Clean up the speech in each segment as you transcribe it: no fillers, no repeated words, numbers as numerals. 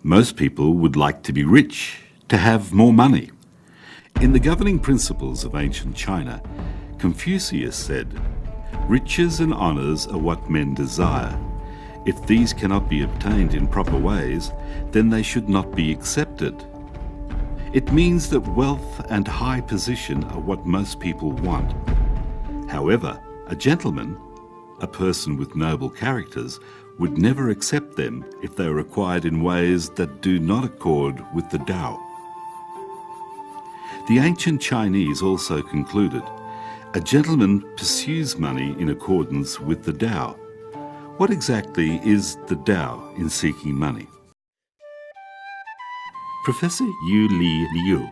Most people would like to be rich, to have more money. In the governing principles of ancient China, Confucius said, "Riches and honours are what men desire. If these cannot be obtained in proper ways, then they should not be accepted." It means that wealth and high position are what most people want. However, a gentleman, a person with noble characters, would never accept them if they were acquired in ways that do not accord with the Tao. The ancient Chinese also concluded, "A gentleman pursues money in accordance with the Tao." What exactly is the Tao in seeking money? Professor Yu Li Liu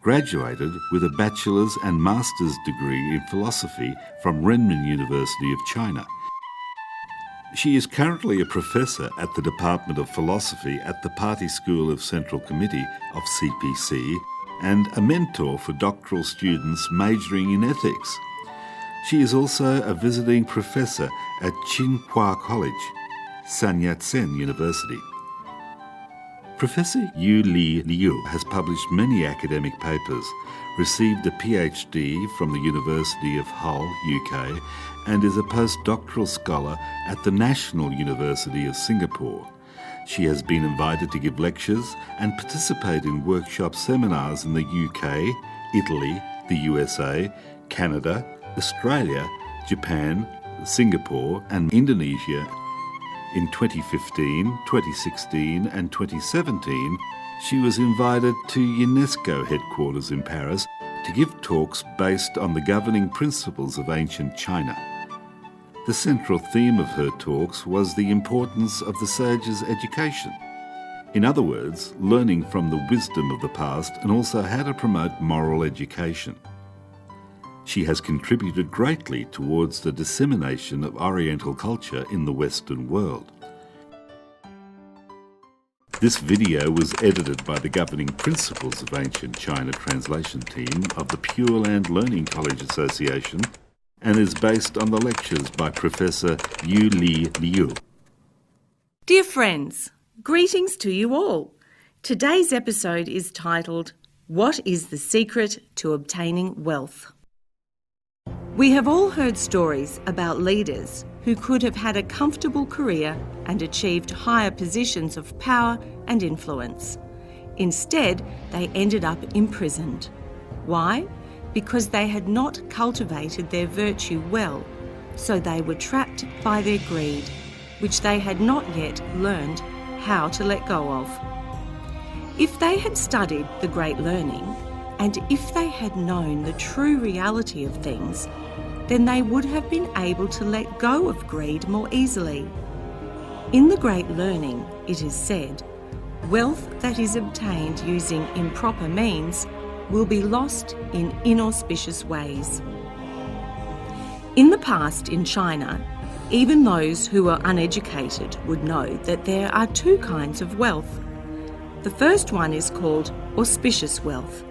graduated with a bachelor's and master's degree in philosophy from Renmin University of China. She is currently a professor at the Department of Philosophy at the Party School of Central Committee of CPC and a mentor for doctoral students majoring in ethics. She is also a visiting professor at Tsinghua College, Sun Yat-sen University. Professor Yu Li Liu has published many academic papers, received a PhD from the University of Hull, UK, and is a postdoctoral scholar at the National University of Singapore. She has been invited to give lectures and participate in workshop seminars in the UK, Italy, the USA, Canada, Australia, Japan, Singapore and Indonesia. In 2015, 2016 and 2017, she was invited to UNESCO headquarters in Paris to give talks based on the governing principles of ancient China. The central theme of her talks was the importance of the sage's education. In other words, learning from the wisdom of the past and also how to promote moral education. She has contributed greatly towards the dissemination of Oriental culture in the Western world. This video was edited by the Governing Principles of Ancient China translation team of the Pure Land Learning College Association and is based on the lectures by Professor Yu Li Liu. Dear friends, greetings to you all. Today's episode is titled, "What is the Secret to Obtaining Wealth?" We have all heard stories about leaders who could have had a comfortable career and achieved higher positions of power and influence. Instead, they ended up imprisoned. Why? Because they had not cultivated their virtue well, so they were trapped by their greed, which they had not yet learned how to let go of. If they had studied the great learning, and if they had known the true reality of things, then they would have been able to let go of greed more easily. In the great learning, it is said, wealth that is obtained using improper means will be lost in inauspicious ways. In the past in China, even those who are uneducated would know that there are two kinds of wealth. The first one is called auspicious wealth.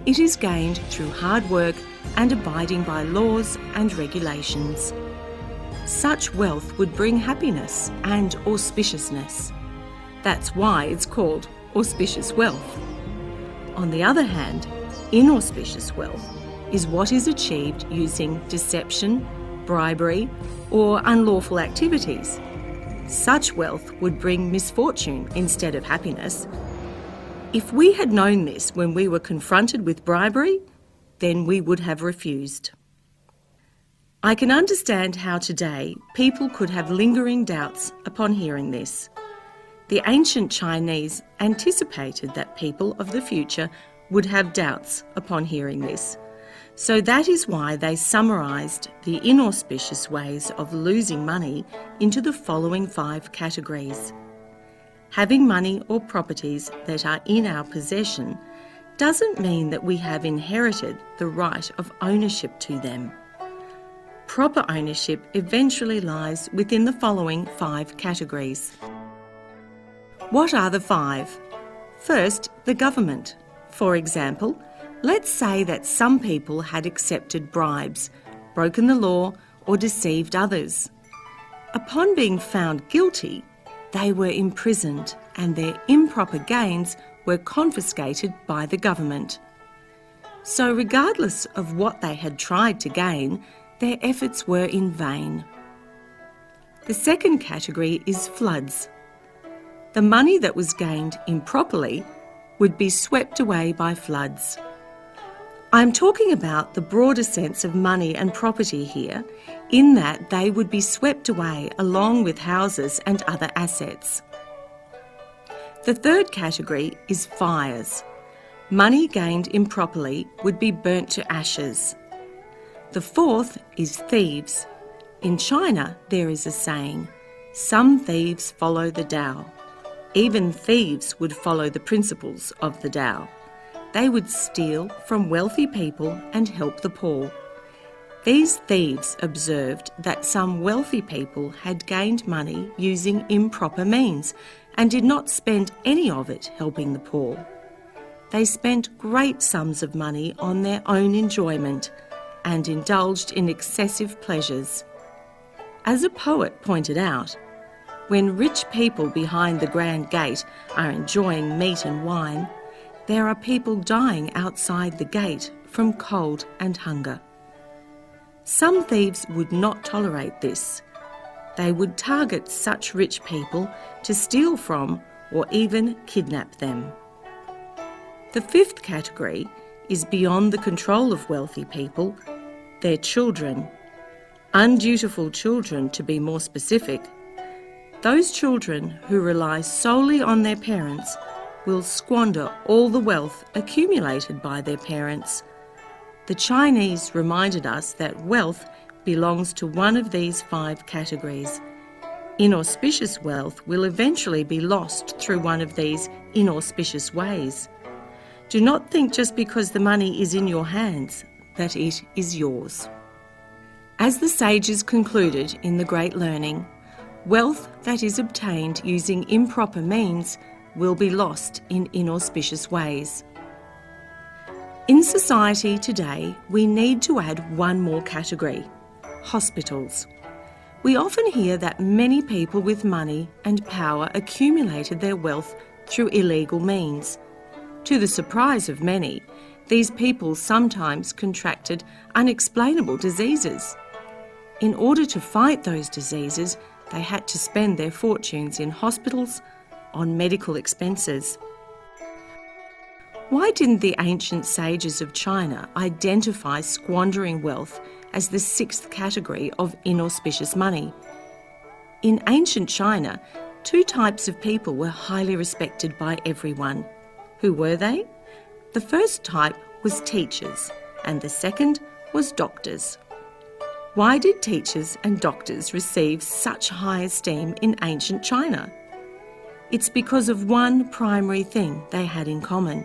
It is gained through hard work and abiding by laws and regulations. Such wealth would bring happiness and auspiciousness. That's why it's called auspicious wealth. On the other hand, inauspicious wealth is what is achieved using deception, bribery, or unlawful activities. Such wealth would bring misfortune instead of happiness. If we had known this when we were confronted with bribery, then we would have refused. I can understand how today people could have lingering doubts upon hearing this. The ancient Chinese anticipated that people of the future would have doubts upon hearing this. So that is why they summarised the inauspicious ways of losing money into the following 5 categories. Having money or properties that are in our possession doesn't mean that we have inherited the right of ownership to them. Proper ownership eventually lies within the following 5 categories. What are the 5? First, the government. For example, let's say that some people had accepted bribes, broken the law, or deceived others. Upon being found guilty, they were imprisoned and their improper gains were confiscated by the government. So regardless of what they had tried to gain, their efforts were in vain. The second category is floods. The money that was gained improperly would be swept away by floods. I'm talking about the broader sense of money and property here, in that they would be swept away along with houses and other assets. The third category is fires. Money gained improperly would be burnt to ashes. The fourth is thieves. In China, there is a saying, "Some thieves follow the Tao." Even thieves would follow the principles of the Tao. They would steal from wealthy people and help the poor. These thieves observed that some wealthy people had gained money using improper means and did not spend any of it helping the poor. They spent great sums of money on their own enjoyment and indulged in excessive pleasures. As a poet pointed out, when rich people behind the grand gate are enjoying meat and wine, there are people dying outside the gate from cold and hunger. Some thieves would not tolerate this. They would target such rich people to steal from or even kidnap them. The fifth category is beyond the control of wealthy people, their children. Undutiful children, to be more specific. Those children who rely solely on their parents will squander all the wealth accumulated by their parents. The Chinese reminded us that wealth belongs to one of these 5 categories. Inauspicious wealth will eventually be lost through one of these inauspicious ways. Do not think just because the money is in your hands that it is yours. As the sages concluded in the Great Learning, wealth that is obtained using improper means will be lost in inauspicious ways. In society today, we need to add one more category: hospitals. We often hear that many people with money and power accumulated their wealth through illegal means. To the surprise of many, these people sometimes contracted unexplainable diseases. In order to fight those diseases, they had to spend their fortunes in hospitals, on medical expenses. Why didn't the ancient sages of China identify squandering wealth as the 6th category of inauspicious money? In ancient China, 2 types of people were highly respected by everyone. Who were they? The first type was teachers, and the second was doctors. Why did teachers and doctors receive such high esteem in ancient China? It's because of one primary thing they had in common.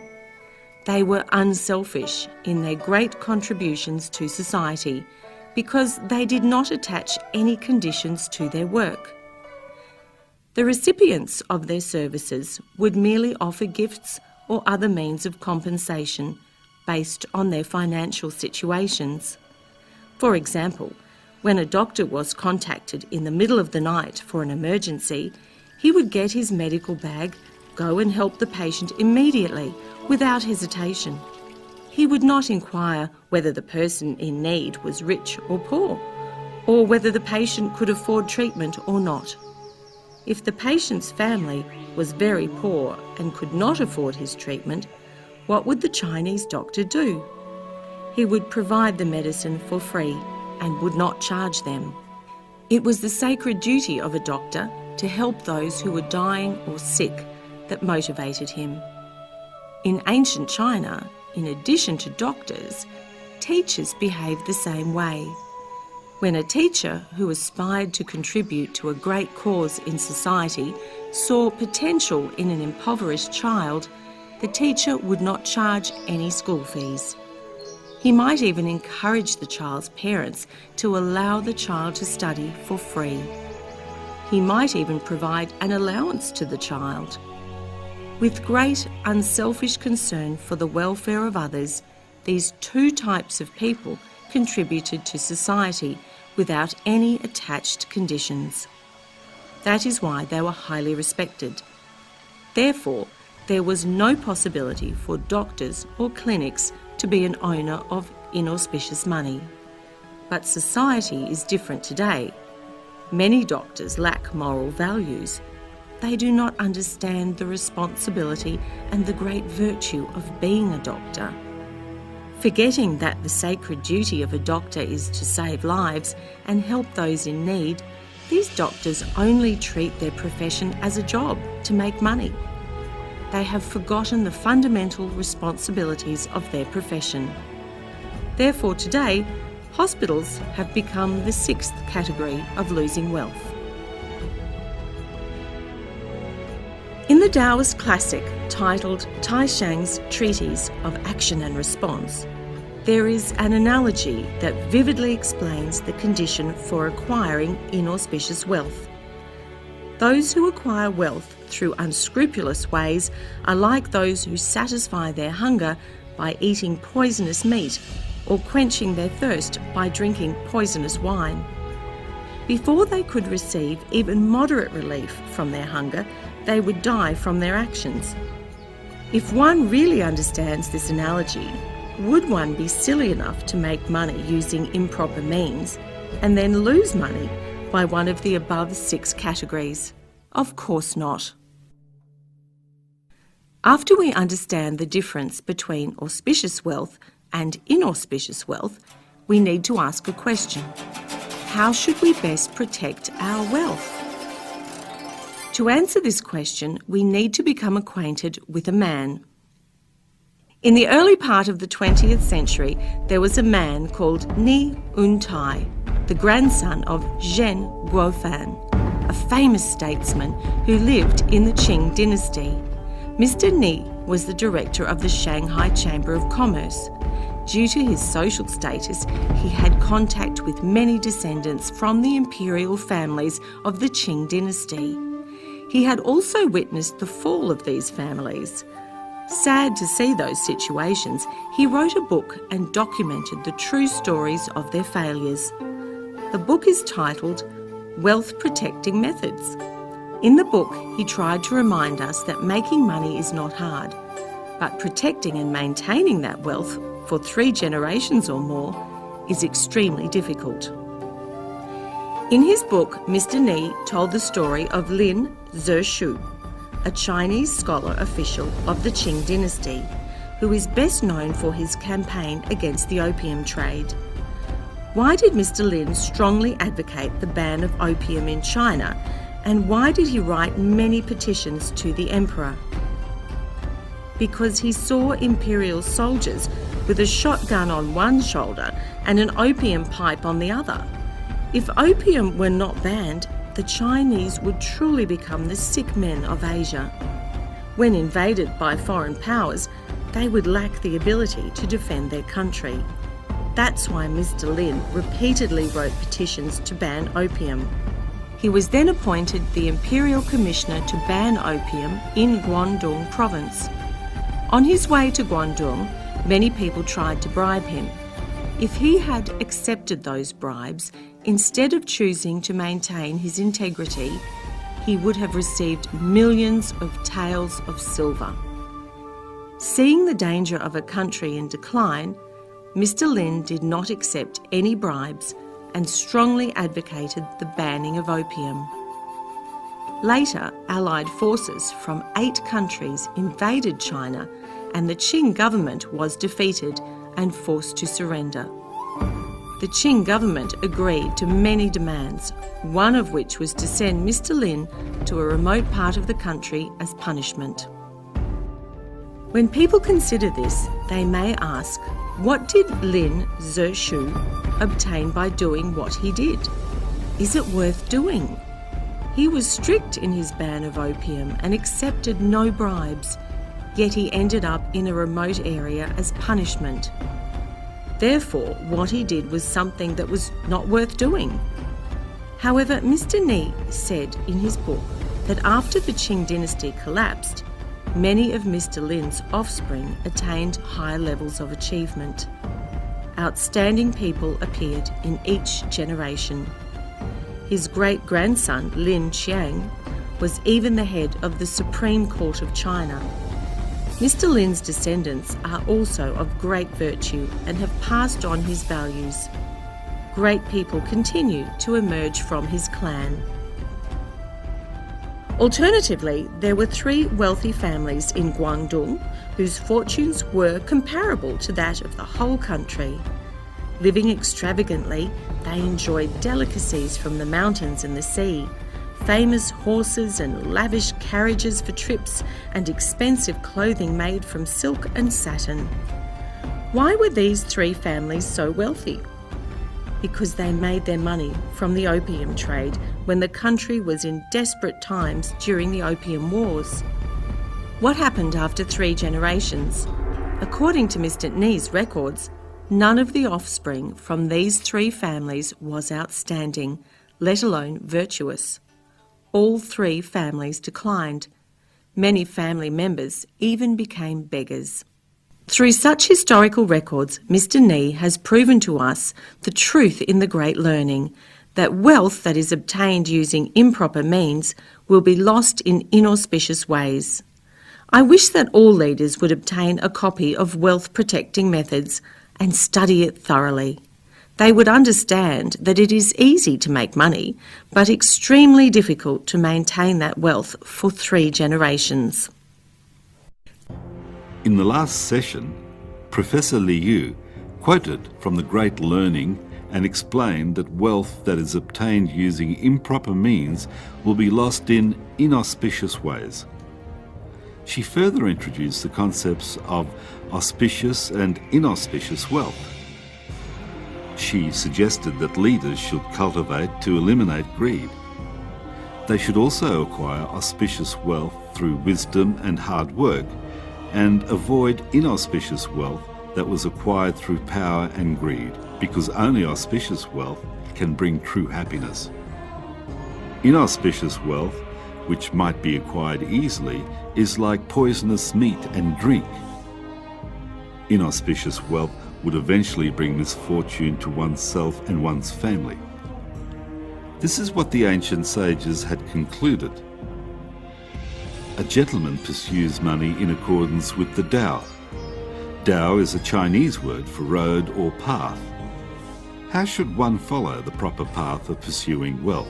They were unselfish in their great contributions to society because they did not attach any conditions to their work. The recipients of their services would merely offer gifts or other means of compensation based on their financial situations. For example, when a doctor was contacted in the middle of the night for an emergency, he would get his medical bag, go and help the patient immediately, without hesitation. He would not inquire whether the person in need was rich or poor, or whether the patient could afford treatment or not. If the patient's family was very poor and could not afford his treatment, what would the Chinese doctor do? He would provide the medicine for free and would not charge them. It was the sacred duty of a doctor to help those who were dying or sick that motivated him. In ancient China, in addition to doctors, teachers behaved the same way. When a teacher who aspired to contribute to a great cause in society saw potential in an impoverished child, the teacher would not charge any school fees. He might even encourage the child's parents to allow the child to study for free. He might even provide an allowance to the child. With great unselfish concern for the welfare of others, these 2 types of people contributed to society without any attached conditions. That is why they were highly respected. Therefore, there was no possibility for doctors or clinics to be an owner of inauspicious money. But society is different today. Many doctors lack moral values. They do not understand the responsibility and the great virtue of being a doctor. Forgetting that the sacred duty of a doctor is to save lives and help those in need, these doctors only treat their profession as a job to make money. They have forgotten the fundamental responsibilities of their profession. Therefore, today, hospitals have become the sixth category of losing wealth. In the Taoist classic titled Tai Shang's Treatise of Action and Response, there is an analogy that vividly explains the condition for acquiring inauspicious wealth. Those who acquire wealth through unscrupulous ways are like those who satisfy their hunger by eating poisonous meat or quenching their thirst by drinking poisonous wine. Before they could receive even moderate relief from their hunger, they would die from their actions. If one really understands this analogy, would one be silly enough to make money using improper means and then lose money by one of the above six categories? Of course not. After we understand the difference between auspicious wealth and inauspicious wealth, we need to ask a question. How should we best protect our wealth? To answer this question, we need to become acquainted with a man. In the early part of the 20th century, there was a man called Ni Un-tai, the grandson of Zhen Guofan, a famous statesman who lived in the Qing dynasty. Mr. Ni was the director of the Shanghai Chamber of Commerce. Due to his social status, he had contact with many descendants from the imperial families of the Qing dynasty. He had also witnessed the fall of these families. Sad to see those situations, he wrote a book and documented the true stories of their failures. The book is titled Wealth Protecting Methods. In the book, he tried to remind us that making money is not hard, but protecting and maintaining that wealth for 3 generations or more is extremely difficult. In his book, Mr. Ni told the story of Lin Zishu, a Chinese scholar official of the Qing dynasty, who is best known for his campaign against the opium trade. Why did Mr. Lin strongly advocate the ban of opium in China, and why did he write many petitions to the emperor? Because he saw imperial soldiers with a shotgun on one shoulder and an opium pipe on the other. If opium were not banned, the Chinese would truly become the sick men of Asia. When invaded by foreign powers, they would lack the ability to defend their country. That's why Mr. Lin repeatedly wrote petitions to ban opium. He was then appointed the Imperial Commissioner to ban opium in Guangdong province. On his way to Guangdong, many people tried to bribe him. If he had accepted those bribes, instead of choosing to maintain his integrity, he would have received millions of taels of silver. Seeing the danger of a country in decline, Mr. Lin did not accept any bribes and strongly advocated the banning of opium. Later, Allied forces from 8 countries invaded China, and the Qing government was defeated and forced to surrender. The Qing government agreed to many demands, one of which was to send Mr. Lin to a remote part of the country as punishment. When people consider this, they may ask, what did Lin Zishu obtain by doing what he did? Is it worth doing? He was strict in his ban of opium and accepted no bribes, yet he ended up in a remote area as punishment. Therefore, what he did was something that was not worth doing. However, Mr. Ni said in his book that after the Qing dynasty collapsed, many of Mr. Lin's offspring attained high levels of achievement. Outstanding people appeared in each generation. His great-grandson, Lin Qiang, was even the head of the Supreme Court of China. Mr. Lin's descendants are also of great virtue and have passed on his values. Great people continue to emerge from his clan. Alternatively, there were 3 wealthy families in Guangdong whose fortunes were comparable to that of the whole country. Living extravagantly, they enjoyed delicacies from the mountains and the sea, famous horses and lavish carriages for trips, and expensive clothing made from silk and satin. Why were these 3 families so wealthy? Because they made their money from the opium trade when the country was in desperate times during the Opium Wars. What happened after 3 generations? According to Mr. Ni's records, none of the offspring from these 3 families was outstanding, let alone virtuous. All 3 families declined. Many family members even became beggars. Through such historical records, Mr. Ni has proven to us the truth in the great learning, that wealth that is obtained using improper means will be lost in inauspicious ways. I wish that all leaders would obtain a copy of Wealth Protecting Methods and study it thoroughly. They would understand that it is easy to make money, but extremely difficult to maintain that wealth for 3 generations. In the last session, Professor Liu quoted from the Great Learning and explained that wealth that is obtained using improper means will be lost in inauspicious ways. She further introduced the concepts of auspicious and inauspicious wealth. She suggested that leaders should cultivate to eliminate greed. They should also acquire auspicious wealth through wisdom and hard work, and avoid inauspicious wealth that was acquired through power and greed, because only auspicious wealth can bring true happiness. Inauspicious wealth, which might be acquired easily, is like poisonous meat and drink. Inauspicious wealth would eventually bring misfortune to oneself and one's family. This is what the ancient sages had concluded. A gentleman pursues money in accordance with the Tao. Tao is a Chinese word for road or path. How should one follow the proper path of pursuing wealth,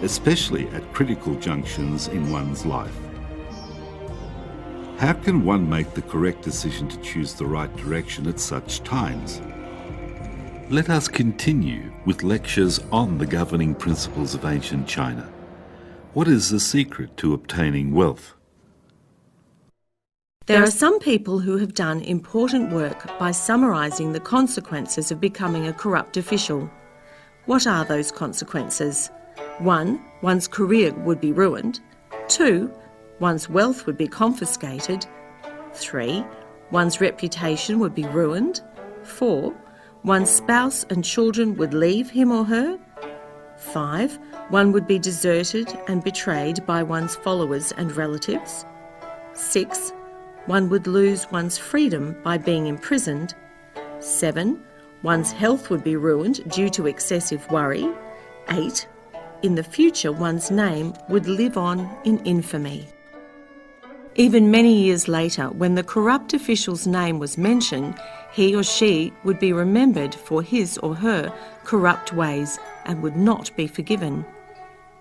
especially at critical junctions in one's life? How can one make the correct decision to choose the right direction at such times? Let us continue with lectures on the governing principles of ancient China. What is the secret to obtaining wealth? There are some people who have done important work by summarising the consequences of becoming a corrupt official. What are those consequences? 1. One's career would be ruined. 2. One's wealth would be confiscated. 3. One's reputation would be ruined. 4. One's spouse and children would leave him or her. 5. One would be deserted and betrayed by one's followers and relatives. 6. One would lose one's freedom by being imprisoned. 7. One's health would be ruined due to excessive worry. 8. In the future, one's name would live on in infamy. Even many years later, when the corrupt official's name was mentioned, he or she would be remembered for his or her corrupt ways and would not be forgiven.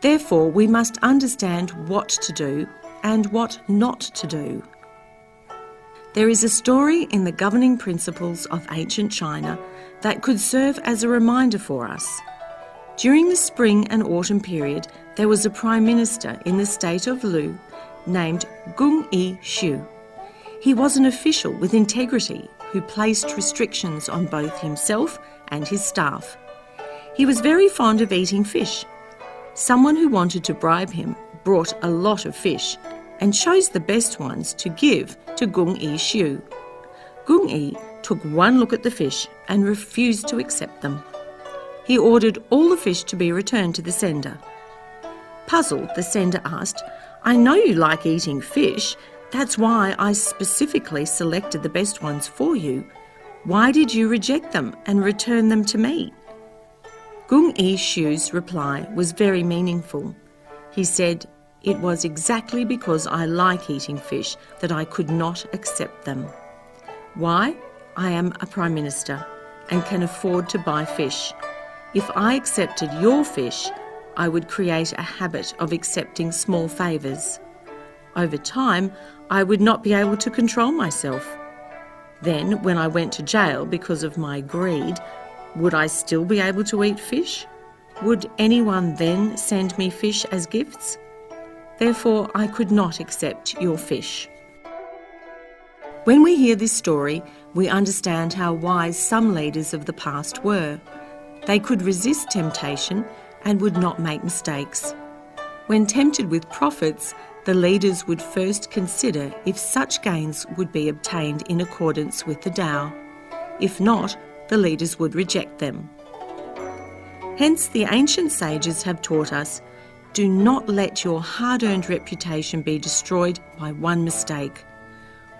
Therefore, we must understand what to do and what not to do. There is a story in the governing principles of ancient China that could serve as a reminder for us. During the spring and autumn period, there was a Prime Minister in the state of Lu named Gung Yi Shu. He was an official with integrity who placed restrictions on both himself and his staff. He was very fond of eating fish. Someone who wanted to bribe him brought a lot of fish and chose the best ones to give to Gung Yi Shu. Gung Yi took one look at the fish and refused to accept them. He ordered all the fish to be returned to the sender. Puzzled, the sender asked, "I know you like eating fish. That's why I specifically selected the best ones for you. Why did you reject them and return them to me?" Gung Yi Shu's reply was very meaningful. He said, "It was exactly because I like eating fish that I could not accept them. Why? I am a Prime Minister and can afford to buy fish. If I accepted your fish, I would create a habit of accepting small favours. Over time, I would not be able to control myself. Then, when I went to jail because of my greed, would I still be able to eat fish? Would anyone then send me fish as gifts? Therefore, I could not accept your fish." When we hear this story, we understand how wise some leaders of the past were. They could resist temptation and would not make mistakes. When tempted with profits, the leaders would first consider if such gains would be obtained in accordance with the Tao. If not, the leaders would reject them. Hence, the ancient sages have taught us, do not let your hard-earned reputation be destroyed by one mistake.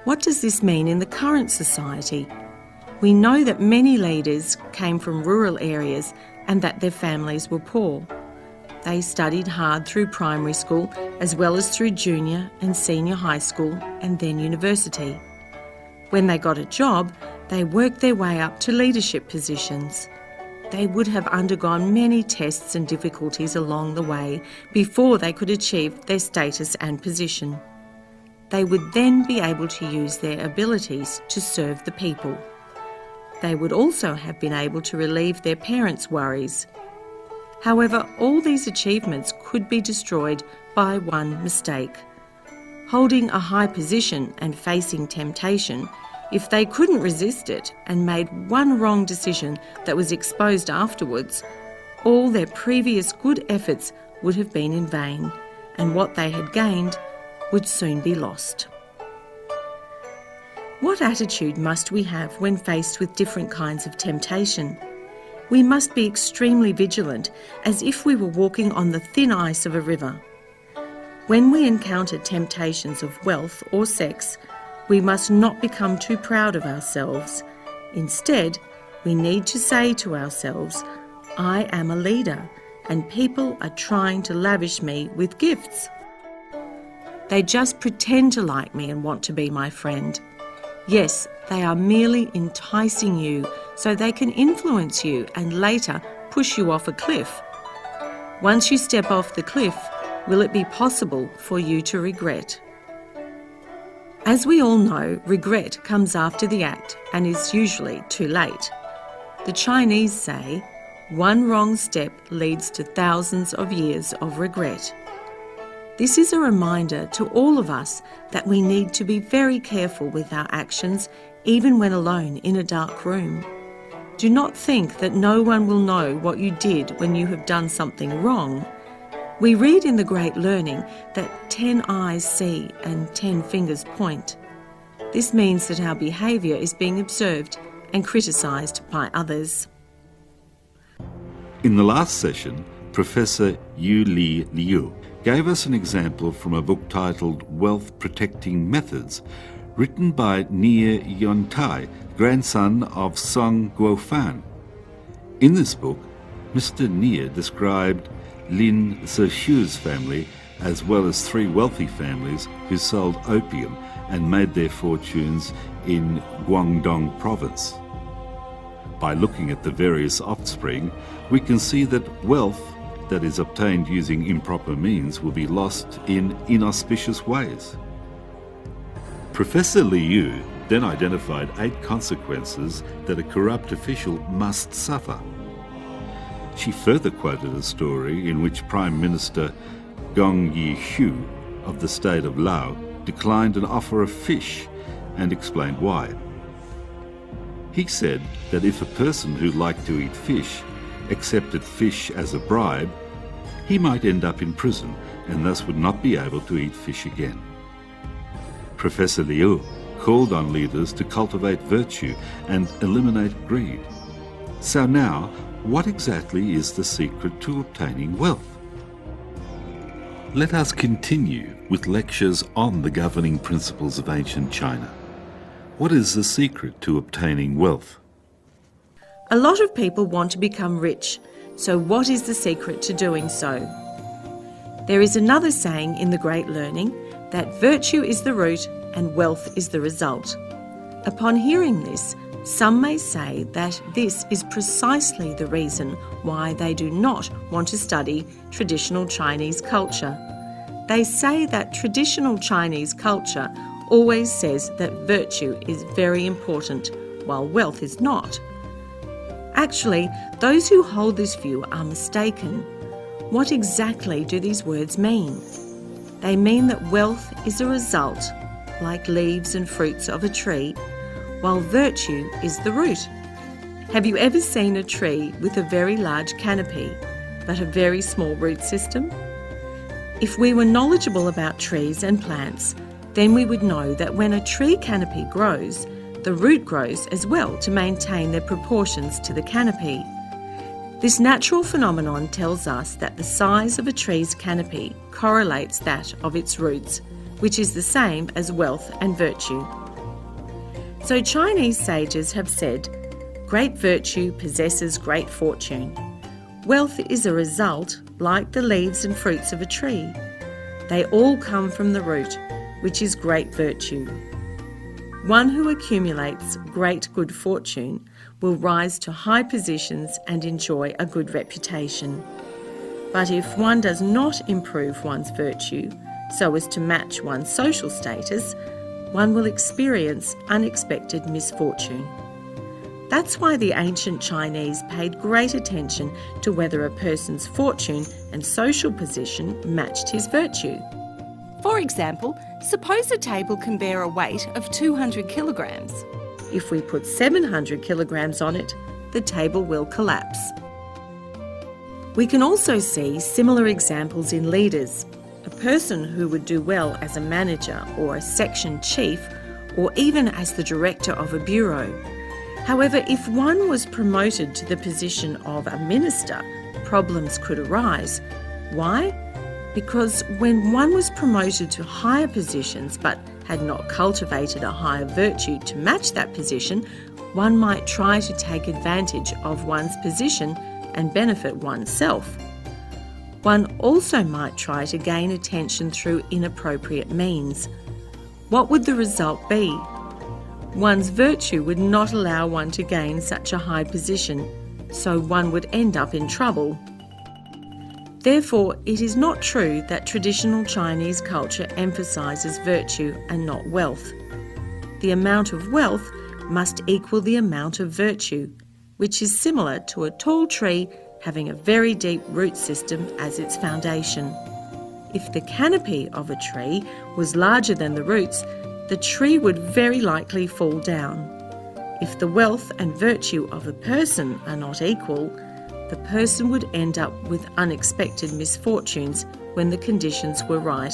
What does this mean in the current society? We know that many leaders came from rural areas and that their families were poor. They studied hard through primary school as well as through junior and senior high school and then university. When they got a job, they worked their way up to leadership positions. They would have undergone many tests and difficulties along the way before they could achieve their status and position. They would then be able to use their abilities to serve the people. They would also have been able to relieve their parents' worries. However, all these achievements could be destroyed by one mistake. Holding a high position and facing temptation, if they couldn't resist it and made one wrong decision that was exposed afterwards, all their previous good efforts would have been in vain, and what they had gained would soon be lost. What attitude must we have when faced with different kinds of temptation? We must be extremely vigilant, as if we were walking on the thin ice of a river. When we encounter temptations of wealth or sex, we must not become too proud of ourselves. Instead, we need to say to ourselves, I am a leader, and people are trying to lavish me with gifts. They just pretend to like me and want to be my friend. Yes, they are merely enticing you so they can influence you and later push you off a cliff. Once you step off the cliff, will it be possible for you to regret? As we all know, regret comes after the act and is usually too late. The Chinese say, one wrong step leads to thousands of years of regret. This is a reminder to all of us that we need to be very careful with our actions, even when alone in a dark room. Do not think that no one will know what you did when you have done something wrong. We read in the Great Learning that 10 eyes see and 10 fingers point. This means that our behaviour is being observed and criticised by others. In the last session, Professor Yu Li Liu gave us an example from a book titled Wealth Protecting Methods, written by Nie Yontai, grandson of Song Guofan. In this book, Mr. Nie described Lin Zexu's family as well as 3 wealthy families who sold opium and made their fortunes in Guangdong province. By looking at the various offspring, we can see that wealth that is obtained using improper means will be lost in inauspicious ways. Professor Liu then identified 8 consequences that a corrupt official must suffer. She further quoted a story in which Prime Minister Gong Yi-shu of the state of Lao declined an offer of fish and explained why. He said that if a person who liked to eat fish accepted fish as a bribe, he might end up in prison and thus would not be able to eat fish again. Professor Liu called on leaders to cultivate virtue and eliminate greed. So now, what exactly is the secret to obtaining wealth? Let us continue with lectures on the governing principles of ancient China. What is the secret to obtaining wealth? A lot of people want to become rich. So what is the secret to doing so? There is another saying in the Great Learning that virtue is the root and wealth is the result. Upon hearing this, some may say that this is precisely the reason why they do not want to study traditional Chinese culture. They say that traditional Chinese culture always says that virtue is very important, while wealth is not. Actually, those who hold this view are mistaken. What exactly do these words mean? They mean that wealth is a result, like leaves and fruits of a tree, while virtue is the root. Have you ever seen a tree with a very large canopy, but a very small root system? If we were knowledgeable about trees and plants, then we would know that when a tree canopy grows, the root grows as well to maintain their proportions to the canopy. This natural phenomenon tells us that the size of a tree's canopy correlates that of its roots, which is the same as wealth and virtue. So Chinese sages have said, "Great virtue possesses great fortune." Wealth is a result, like the leaves and fruits of a tree. They all come from the root, which is great virtue. One who accumulates great good fortune will rise to high positions and enjoy a good reputation. But if one does not improve one's virtue so as to match one's social status, one will experience unexpected misfortune. That's why the ancient Chinese paid great attention to whether a person's fortune and social position matched his virtue. For example, suppose a table can bear a weight of 200 kilograms. If we put 700 kilograms on it, the table will collapse. We can also see similar examples in leaders. A person who would do well as a manager or a section chief, or even as the director of a bureau. However, if one was promoted to the position of a minister, problems could arise. Why? Because when one was promoted to higher positions but had not cultivated a higher virtue to match that position, one might try to take advantage of one's position and benefit oneself. One also might try to gain attention through inappropriate means. What would the result be? One's virtue would not allow one to gain such a high position, so one would end up in trouble. Therefore, it is not true that traditional Chinese culture emphasises virtue and not wealth. The amount of wealth must equal the amount of virtue, which is similar to a tall tree having a very deep root system as its foundation. If the canopy of a tree was larger than the roots, the tree would very likely fall down. If the wealth and virtue of a person are not equal, the person would end up with unexpected misfortunes when the conditions were right.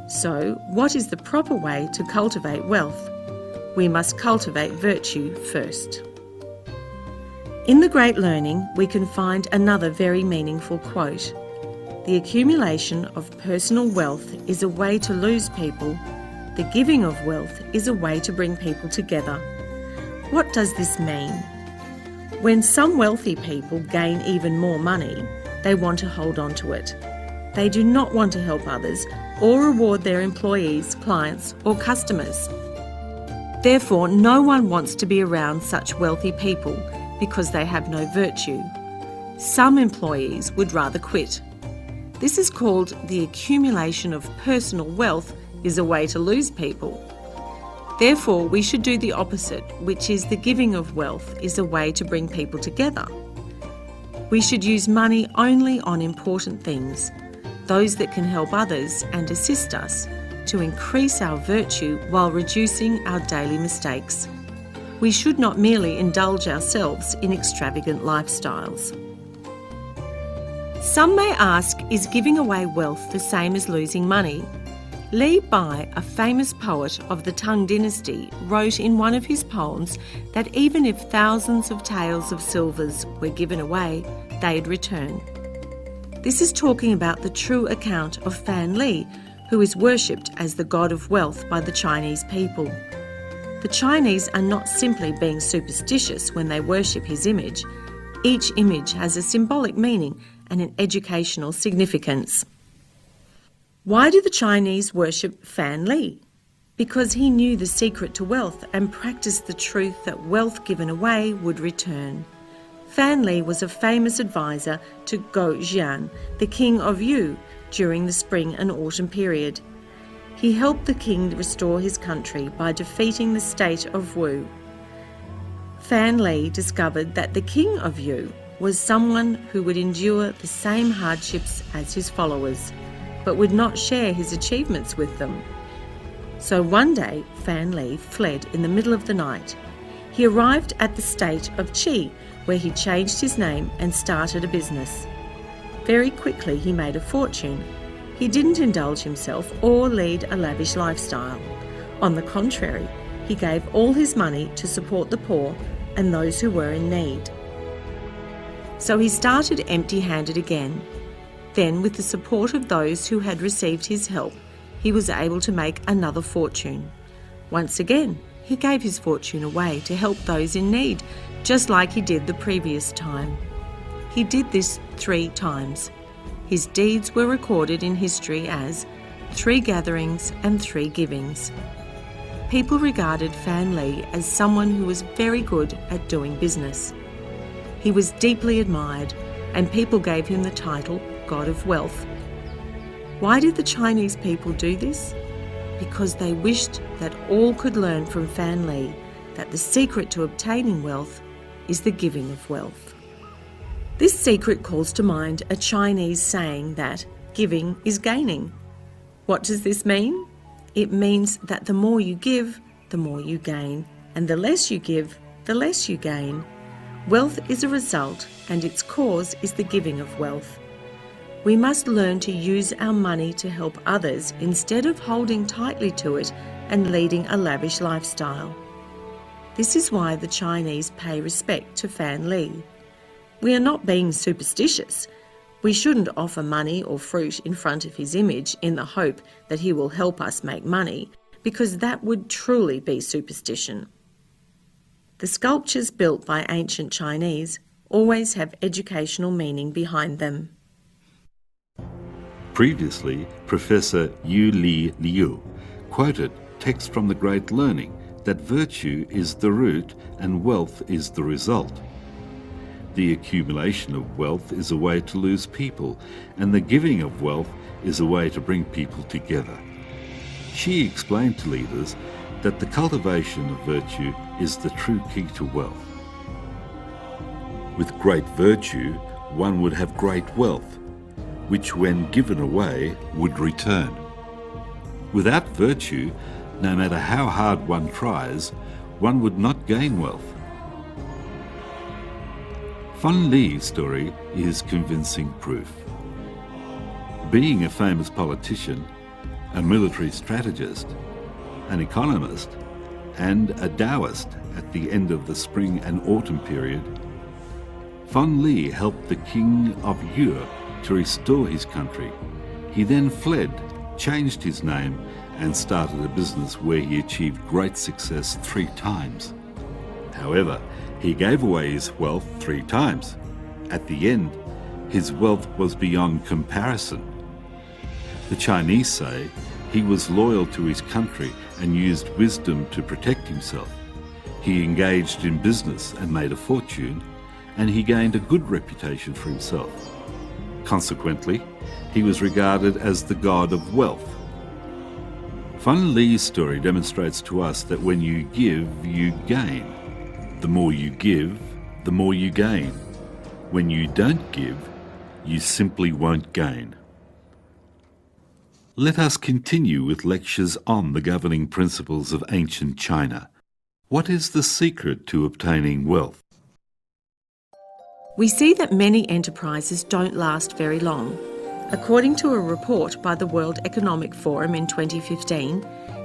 So, what is the proper way to cultivate wealth? We must cultivate virtue first. In the Great Learning, we can find another very meaningful quote. The accumulation of personal wealth is a way to lose people. The giving of wealth is a way to bring people together. What does this mean? When some wealthy people gain even more money, they want to hold on to it. They do not want to help others or reward their employees, clients, or customers. Therefore, no one wants to be around such wealthy people because they have no virtue. Some employees would rather quit. This is called the accumulation of personal wealth is a way to lose people. Therefore, we should do the opposite, which is the giving of wealth is a way to bring people together. We should use money only on important things, those that can help others and assist us, to increase our virtue while reducing our daily mistakes. We should not merely indulge ourselves in extravagant lifestyles. Some may ask, is giving away wealth the same as losing money? Li Bai, a famous poet of the Tang dynasty, wrote in one of his poems that even if thousands of taels of silvers were given away, they'd return. This is talking about the true account of Fan Li, who is worshipped as the god of wealth by the Chinese people. The Chinese are not simply being superstitious when they worship his image. Each image has a symbolic meaning and an educational significance. Why do the Chinese worship Fan Li? Because he knew the secret to wealth and practiced the truth that wealth given away would return. Fan Li was a famous advisor to Go Xian, the king of Yu, during the spring and autumn period. He helped the king restore his country by defeating the state of Wu. Fan Li discovered that the king of Yu was someone who would endure the same hardships as his followers, but would not share his achievements with them. So one day, Fan Li fled in the middle of the night. He arrived at the state of Qi, where he changed his name and started a business. Very quickly he made a fortune. He didn't indulge himself or lead a lavish lifestyle. On the contrary, he gave all his money to support the poor and those who were in need. So he started empty-handed again. Then, with the support of those who had received his help, he was able to make another fortune. Once again, he gave his fortune away to help those in need, just like he did the previous time. He did this 3 times. His deeds were recorded in history as 3 gatherings and 3 givings. People regarded Fan Li as someone who was very good at doing business. He was deeply admired, and people gave him the title God of Wealth. Why did the Chinese people do this? Because they wished that all could learn from Fan Li that the secret to obtaining wealth is the giving of wealth. This secret calls to mind a Chinese saying that giving is gaining. What does this mean? It means that the more you give, the more you gain, and the less you give, the less you gain. Wealth is a result, and its cause is the giving of wealth. We must learn to use our money to help others instead of holding tightly to it and leading a lavish lifestyle. This is why the Chinese pay respect to Fan Li. We are not being superstitious. We shouldn't offer money or fruit in front of his image in the hope that he will help us make money, because that would truly be superstition. The sculptures built by ancient Chinese always have educational meaning behind them. Previously, Professor Yu Li Liu quoted text from the Great Learning that virtue is the root and wealth is the result. The accumulation of wealth is a way to lose people, and the giving of wealth is a way to bring people together. She explained to leaders that the cultivation of virtue is the true key to wealth. With great virtue, one would have great wealth, which when given away would return. Without virtue, no matter how hard one tries, one would not gain wealth. Fan Li's story is convincing proof. Being a famous politician, a military strategist, an economist, and a Taoist at the end of the spring and autumn period, Fan Li helped the king of Yu to restore his country. He then fled, changed his name, and started a business where he achieved great success 3 times. However, he gave away his wealth 3 times. At the end, his wealth was beyond comparison. The Chinese say he was loyal to his country and used wisdom to protect himself. He engaged in business and made a fortune, and he gained a good reputation for himself. Consequently, he was regarded as the god of wealth. Fan Li's story demonstrates to us that when you give, you gain. The more you give, the more you gain. When you don't give, you simply won't gain. Let us continue with lectures on the governing principles of ancient China. What is the secret to obtaining wealth? We see that many enterprises don't last very long. According to a report by the World Economic Forum in 2015,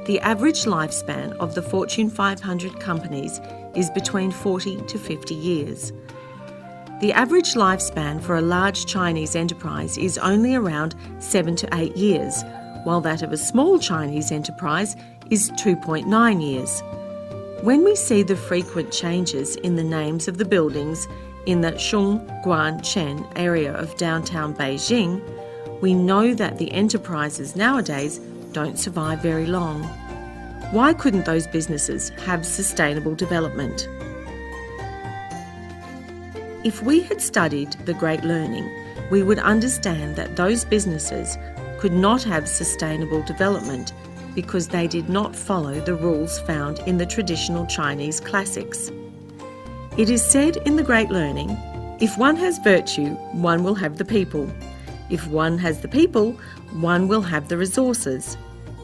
the average lifespan of the Fortune 500 companies is between 40 to 50 years. The average lifespan for a large Chinese enterprise is only around 7 to 8 years, while that of a small Chinese enterprise is 2.9 years. When we see the frequent changes in the names of the buildings, in the Shunguan-Chen area of downtown Beijing, we know that the enterprises nowadays don't survive very long. Why couldn't those businesses have sustainable development? If we had studied the Great Learning, we would understand that those businesses could not have sustainable development because they did not follow the rules found in the traditional Chinese classics. It is said in the Great Learning, if one has virtue, one will have the people. If one has the people, one will have the resources.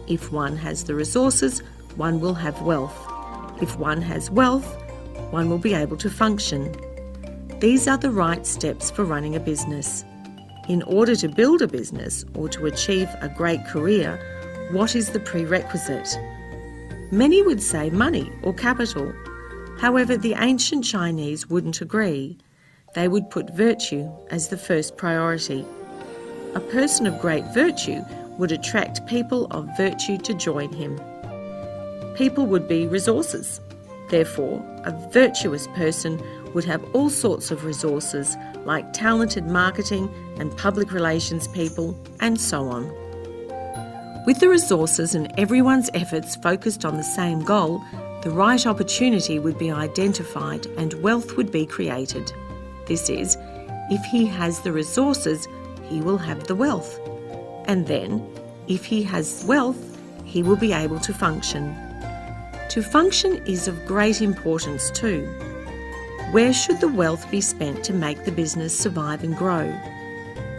If one has the resources, one will have wealth. If one has wealth, one will be able to function. These are the right steps for running a business. In order to build a business or to achieve a great career, what is the prerequisite? Many would say money or capital. However, the ancient Chinese wouldn't agree. They would put virtue as the first priority. A person of great virtue would attract people of virtue to join him. People would be resources. Therefore, a virtuous person would have all sorts of resources like talented marketing and public relations people and so on. With the resources and everyone's efforts focused on the same goal, the right opportunity would be identified and wealth would be created. This is, if he has the resources, he will have the wealth. And then, if he has wealth, he will be able to function. To function is of great importance too. Where should the wealth be spent to make the business survive and grow?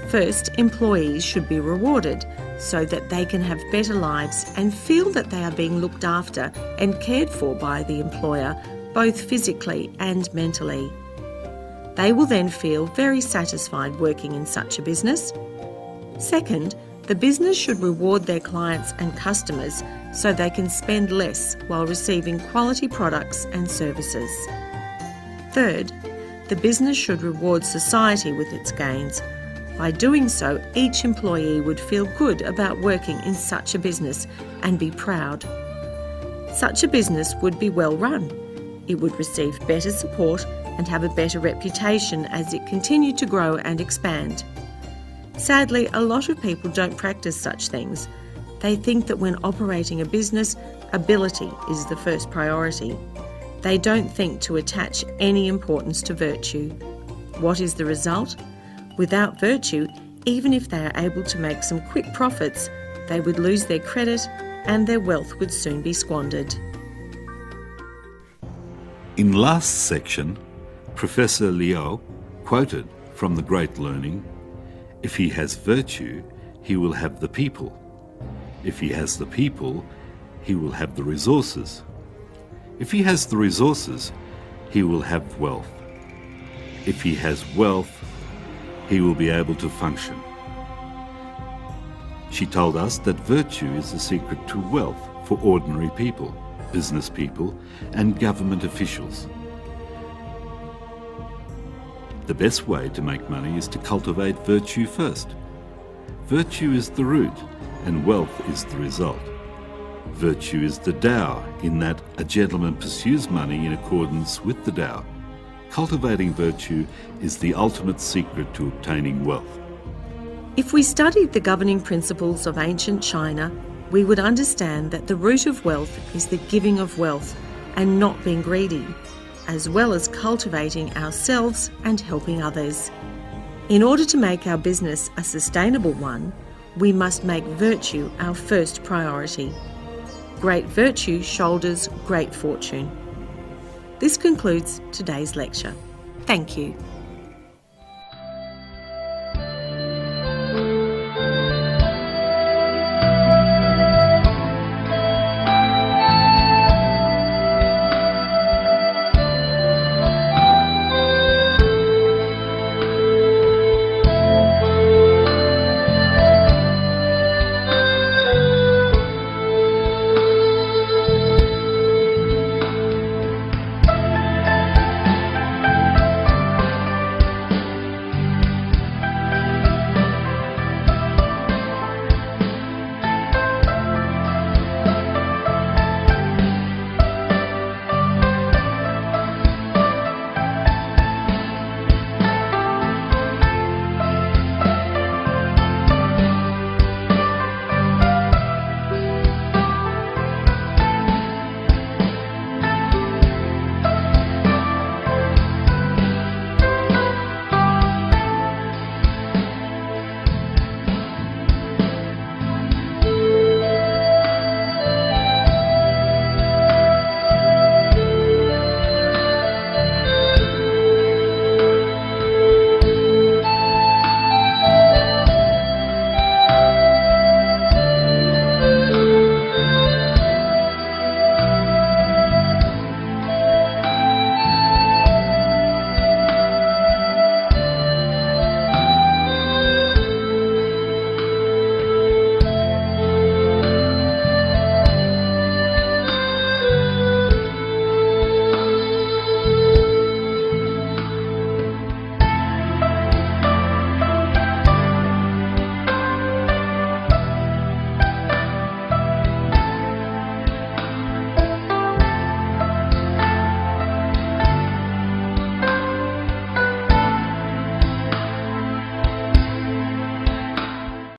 First, employees should be rewarded so that they can have better lives and feel that they are being looked after and cared for by the employer, both physically and mentally. They will then feel very satisfied working in such a business. Second, the business should reward their clients and customers so they can spend less while receiving quality products and services. Third, the business should reward society with its gains. By doing so, each employee would feel good about working in such a business and be proud. Such a business would be well run. It would receive better support and have a better reputation as it continued to grow and expand. Sadly, a lot of people don't practice such things. They think that when operating a business, ability is the first priority. They don't think to attach any importance to virtue. What is the result? Without virtue, even if they are able to make some quick profits, they would lose their credit and their wealth would soon be squandered. In last section, Professor Liao quoted from the Great Learning, "If he has virtue, he will have the people. If he has the people, he will have the resources. If he has the resources, he will have wealth. If he has wealth, he will be able to function." She told us that virtue is the secret to wealth for ordinary people, business people, and government officials. The best way to make money is to cultivate virtue first. Virtue is the root, and wealth is the result. Virtue is the Tao, in that a gentleman pursues money in accordance with the Tao. Cultivating virtue is the ultimate secret to obtaining wealth. If we studied the governing principles of ancient China, we would understand that the root of wealth is the giving of wealth and not being greedy, as well as cultivating ourselves and helping others. In order to make our business a sustainable one, we must make virtue our first priority. Great virtue shoulders great fortune. This concludes today's lecture. Thank you.